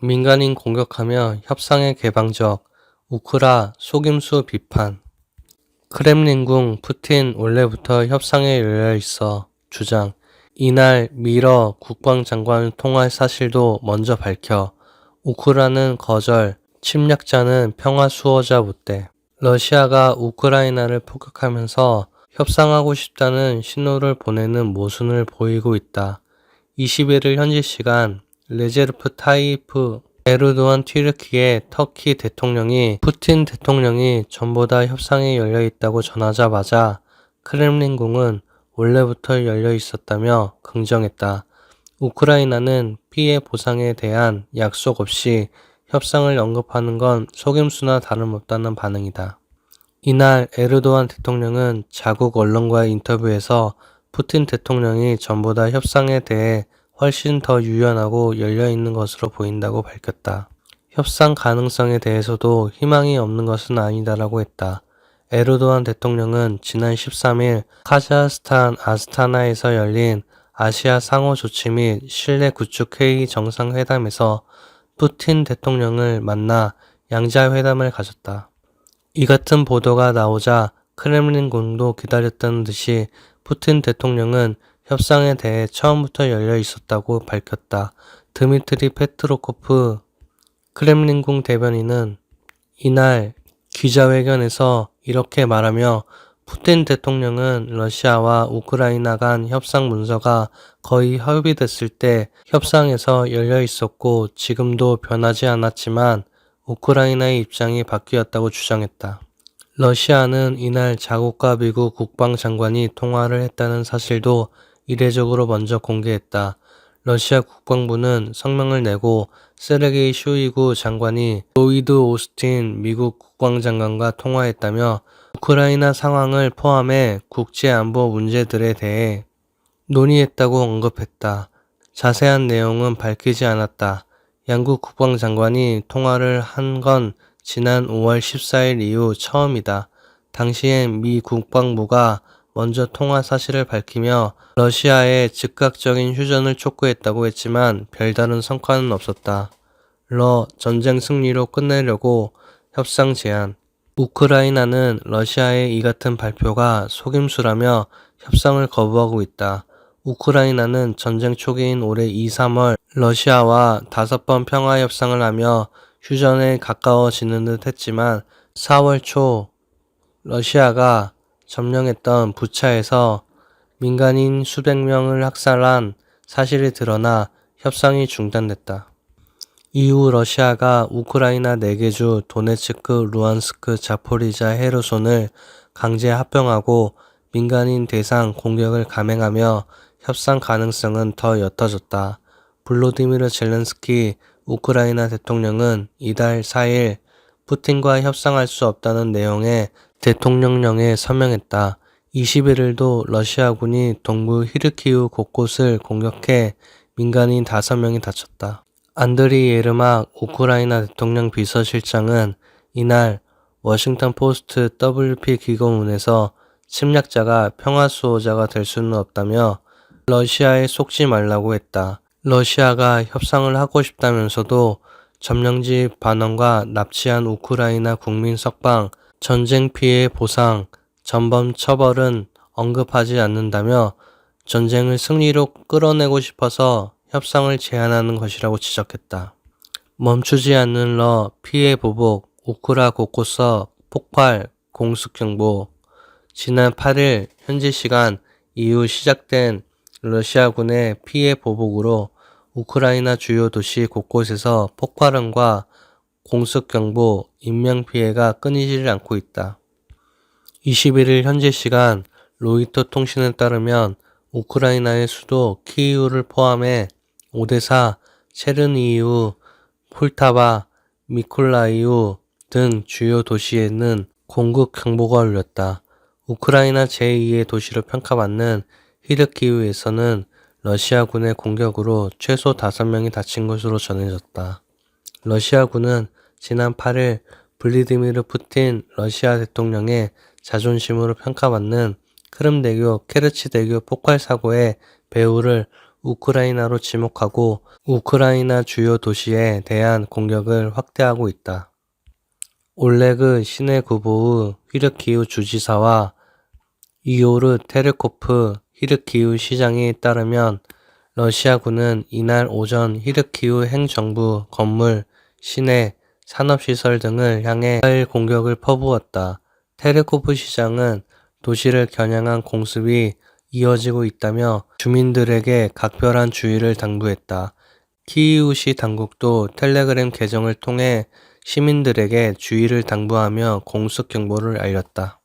민간인 공격하며 협상에 개방적, 우크라 속임수 비판. 크렘린궁 푸틴 원래부터 협상에 열려있어 주장. 이날 미러 국방장관을 통할 사실도 먼저 밝혀 우크라는 거절, 침략자는 평화 수호자 묻대. 러시아가 우크라이나를 폭격하면서 협상하고 싶다는 신호를 보내는 모순을 보이고 있다. 21일 현지 시간 레제르프 타이프 에르도안 튀르키예 터키 대통령이 푸틴 대통령이 전보다 협상에 열려있다고 전하자마자 크렘린궁은 원래부터 열려있었다며 긍정했다. 우크라이나는 피해 보상에 대한 약속 없이 협상을 언급하는 건 속임수나 다름없다는 반응이다. 이날 에르도안 대통령은 자국 언론과의 인터뷰에서 푸틴 대통령이 전보다 협상에 대해 훨씬 더 유연하고 열려있는 것으로 보인다고 밝혔다. 협상 가능성에 대해서도 희망이 없는 것은 아니다라고 했다. 에르도안 대통령은 지난 13일 카자흐스탄 아스타나에서 열린 아시아 상호 조치 및 신뢰 구축 회의 정상회담에서 푸틴 대통령을 만나 양자회담을 가졌다. 이 같은 보도가 나오자 크렘린궁도 기다렸다는 듯이 푸틴 대통령은 협상에 대해 처음부터 열려 있었다고 밝혔다. 드미트리 페트로코프 크렘린궁 대변인은 이날 기자회견에서 이렇게 말하며 푸틴 대통령은 러시아와 우크라이나 간 협상 문서가 거의 협의됐을 때 협상에서 열려 있었고 지금도 변하지 않았지만 우크라이나의 입장이 바뀌었다고 주장했다. 러시아는 이날 자국과 미국 국방장관이 통화를 했다는 사실도 이례적으로 먼저 공개했다. 러시아 국방부는 성명을 내고 세르게이 쇼이구 장관이 로이드 오스틴 미국 국방장관과 통화했다며 우크라이나 상황을 포함해 국제안보 문제들에 대해 논의했다고 언급했다. 자세한 내용은 밝히지 않았다. 양국 국방장관이 통화를 한 건 지난 5월 14일 이후 처음이다. 당시엔 미 국방부가 먼저 통화 사실을 밝히며 러시아의 즉각적인 휴전을 촉구했다고 했지만 별다른 성과는 없었다. 전쟁 승리로 끝내려고 협상 제안. 우크라이나는 러시아의 이 같은 발표가 속임수라며 협상을 거부하고 있다. 우크라이나는 전쟁 초기인 올해 2, 3월 러시아와 5번 평화 협상을 하며 휴전에 가까워지는 듯 했지만 4월 초 러시아가 점령했던 부차에서 민간인 수백 명을 학살한 사실이 드러나 협상이 중단됐다. 이후 러시아가 우크라이나 4개 주 도네츠크, 루안스크, 자포리자, 헤르손을 강제 합병하고 민간인 대상 공격을 감행하며 협상 가능성은 더 옅어졌다. 볼로디미르 젤렌스키 우크라이나 대통령은 이달 4일 푸틴과 협상할 수 없다는 내용의 대통령령에 서명했다. 21일도 러시아군이 동부 히르키우 곳곳을 공격해 민간인 5명이 다쳤다. 안드리 예르막 우크라이나 대통령 비서실장은 이날 워싱턴 포스트 WP 기고문에서 침략자가 평화수호자가 될 수는 없다며 러시아에 속지 말라고 했다. 러시아가 협상을 하고 싶다면서도 점령지 반환과 납치한 우크라이나 국민 석방, 전쟁 피해 보상, 전범 처벌은 언급하지 않는다며 전쟁을 승리로 끌어내고 싶어서 협상을 제안하는 것이라고 지적했다. 멈추지 않는 피해 보복, 우크라 곳곳서 폭발, 공습경보. 지난 8일 현지 시간 이후 시작된 러시아군의 피해 보복으로 우크라이나 주요 도시 곳곳에서 폭발음과 공습경보, 인명피해가 끊이질 않고 있다. 21일 현지 시간 로이터 통신에 따르면 우크라이나의 수도 키이우를 포함해 오데사, 체르니히우, 폴타바, 미콜라이우 등 주요 도시에는 공급 경보가 울렸다. 우크라이나 제2의 도시로 평가받는 히르키우에서는 러시아군의 공격으로 최소 5명이 다친 것으로 전해졌다. 러시아군은 지난 8일 블라디미르 푸틴 러시아 대통령의 자존심으로 평가받는 크림대교 케르치대교 폭발 사고의 배후를 우크라이나로 지목하고 우크라이나 주요 도시에 대한 공격을 확대하고 있다. 올레그 시네구보우 히르키우 주지사와 이오르 테르코프 히르키우 시장에 따르면 러시아군은 이날 오전 히르키우 행정부 건물, 시내, 산업시설 등을 향해 미사일 공격을 퍼부었다. 테르코프 시장은 도시를 겨냥한 공습이 이어지고 있다며 주민들에게 각별한 주의를 당부했다. 키이우시 당국도 텔레그램 계정을 통해 시민들에게 주의를 당부하며 공습 경보를 알렸다.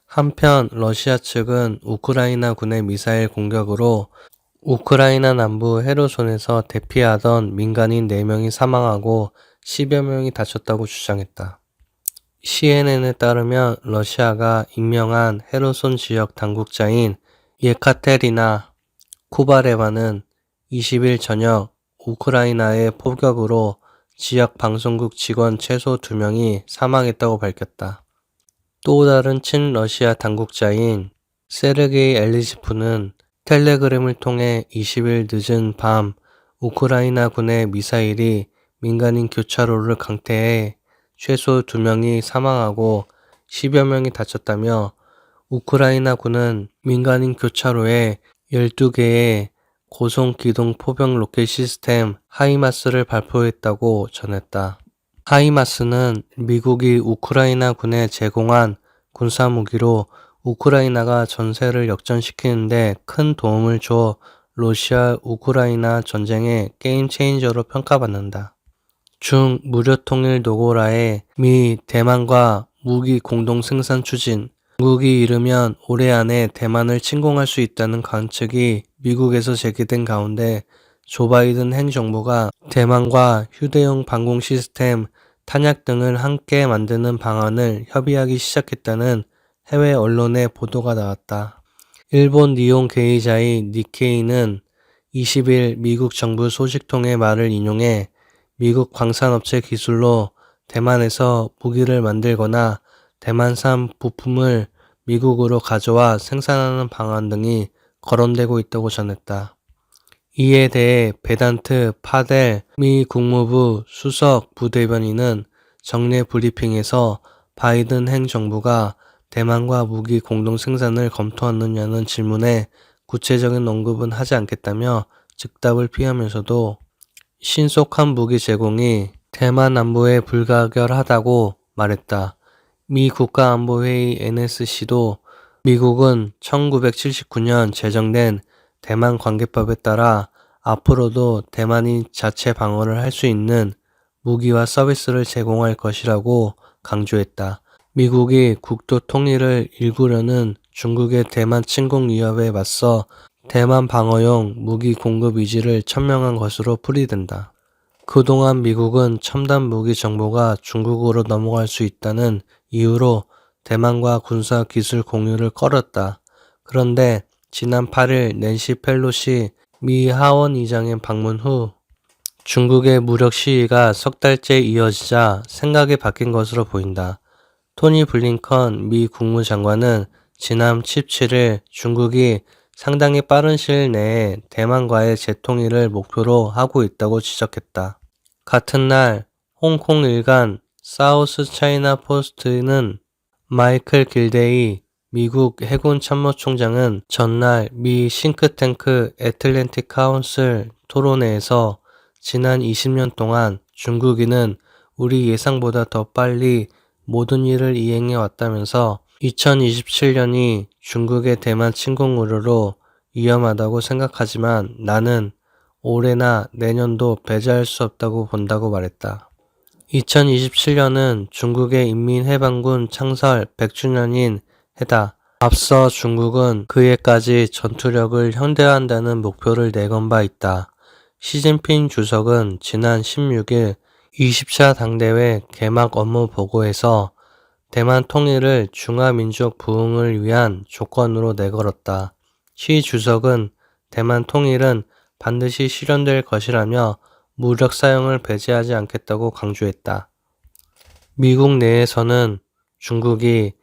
한편 러시아 측은 우크라이나 군의 미사일 공격으로 우크라이나 남부 헤르손에서 대피하던 민간인 4명이 사망하고 10여 명이 다쳤다고 주장했다. CNN에 따르면 러시아가 임명한 헤르손 지역 당국자인 예카테리나 쿠바레바는 20일 저녁 우크라이나의 폭격으로 지역 방송국 직원 최소 2명이 사망했다고 밝혔다. 또 다른 친러시아 당국자인 세르게이 엘리시프는 텔레그램을 통해 20일 늦은 밤 우크라이나 군의 미사일이 민간인 교차로를 강태해 최소 2명이 사망하고 10여 명이 다쳤다며 우크라이나 군은 민간인 교차로에 12개의 고속 기동 포병 로켓 시스템 하이마스를 발표했다고 전했다. 하이마스는 미국이 우크라이나 군에 제공한 군사무기로 우크라이나가 전세를 역전시키는데 큰 도움을 줘 러시아 우크라이나 전쟁의 게임 체인저로 평가받는다. 중 무료통일 노고라에 미 대만과 무기 공동 생산 추진, 중국이 이르면 올해 안에 대만을 침공할 수 있다는 관측이 미국에서 제기된 가운데 조 바이든 행정부가 대만과 휴대용 방공 시스템, 탄약 등을 함께 만드는 방안을 협의하기 시작했다는 해외 언론의 보도가 나왔다. 일본 니혼 게이자의 니케이는 20일 미국 정부 소식통의 말을 인용해 미국 광산업체 기술로 대만에서 무기를 만들거나 대만산 부품을 미국으로 가져와 생산하는 방안 등이 거론되고 있다고 전했다. 이에 대해 베단트 파델 미 국무부 수석 부대변인은 정례 브리핑에서 바이든 행정부가 대만과 무기 공동 생산을 검토하느냐는 질문에 구체적인 언급은 하지 않겠다며 즉답을 피하면서도 신속한 무기 제공이 대만 안보에 불가결하다고 말했다. 미 국가안보회의 NSC도 미국은 1979년 제정된 대만 관계법에 따라 앞으로도 대만이 자체 방어를 할 수 있는 무기와 서비스를 제공할 것이라고 강조했다. 미국이 국도 통일을 일구려는 중국의 대만 침공 위협에 맞서 대만 방어용 무기 공급 의지를 천명한 것으로 풀이된다. 그동안 미국은 첨단 무기 정보가 중국으로 넘어갈 수 있다는 이유로 대만과 군사 기술 공유를 꺼렸다. 그런데 지난 8일 낸시 펠로시 미 하원의장의 방문 후 중국의 무력 시위가 석 달째 이어지자 생각이 바뀐 것으로 보인다. 토니 블링컨 미 국무장관은 지난 17일 중국이 상당히 빠른 시일 내에 대만과의 재통일을 목표로 하고 있다고 지적했다. 같은 날 홍콩 일간 사우스 차이나 포스트는 마이클 길데이 미국 해군 참모총장은 전날 미 싱크탱크 애틀랜틱 카운슬 토론회에서 지난 20년 동안 중국인은 우리 예상보다 더 빨리 모든 일을 이행해 왔다면서 2027년이 중국의 대만 침공 우려로 위험하다고 생각하지만 나는 올해나 내년도 배제할 수 없다고 본다고 말했다. 2027년은 중국의 인민해방군 창설 100주년인 해다. 앞서 중국은 그 해까지 전투력을 현대화한다는 목표를 내건 바 있다. 시진핑 주석은 지난 16일 20차 당대회 개막 업무 보고에서 대만 통일을 중화민족 부흥을 위한 조건으로 내걸었다. 시 주석은 대만 통일은 반드시 실현될 것이라며 무력 사용을 배제하지 않겠다고 강조했다. 미국 내에서는 중국이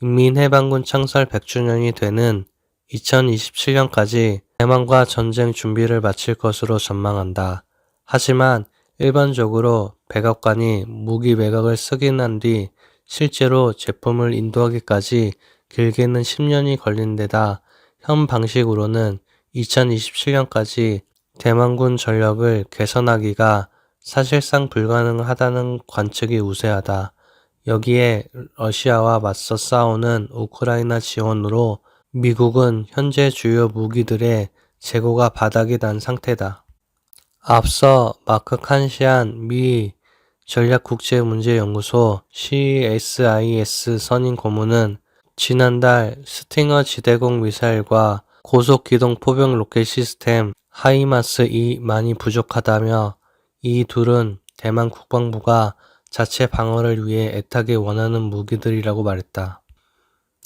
인민해방군 창설 100주년이 되는 2027년까지 대만과 전쟁 준비를 마칠 것으로 전망한다. 하지만 일반적으로 백악관이 무기 매각을 승인한 뒤 실제로 제품을 인도하기까지 길게는 10년이 걸린 데다 현 방식으로는 2027년까지 대만군 전력을 개선하기가 사실상 불가능하다는 관측이 우세하다. 여기에 러시아와 맞서 싸우는 우크라이나 지원으로 미국은 현재 주요 무기들의 재고가 바닥이 난 상태다. 앞서 마크 칸시안 미 전략국제문제연구소 CSIS 선임 고문은 지난달 스팅어 지대공 미사일과 고속기동 포병 로켓 시스템 하이마스-2 많이 부족하다며 이 둘은 대만 국방부가 자체 방어를 위해 애타게 원하는 무기들이라고 말했다.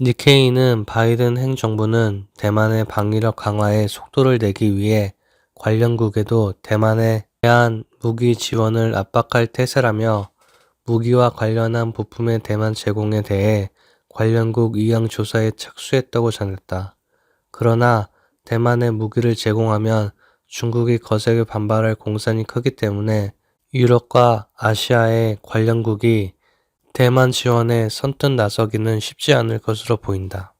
니케이는 바이든 행정부는 대만의 방위력 강화에 속도를 내기 위해 관련국에도 대만에 대한 무기 지원을 압박할 태세라며 무기와 관련한 부품의 대만 제공에 대해 관련국 의향 조사에 착수했다고 전했다. 그러나 대만에 무기를 제공하면 중국이 거세게 반발할 공산이 크기 때문에 유럽과 아시아의 관련국이 대만 지원에 선뜻 나서기는 쉽지 않을 것으로 보인다.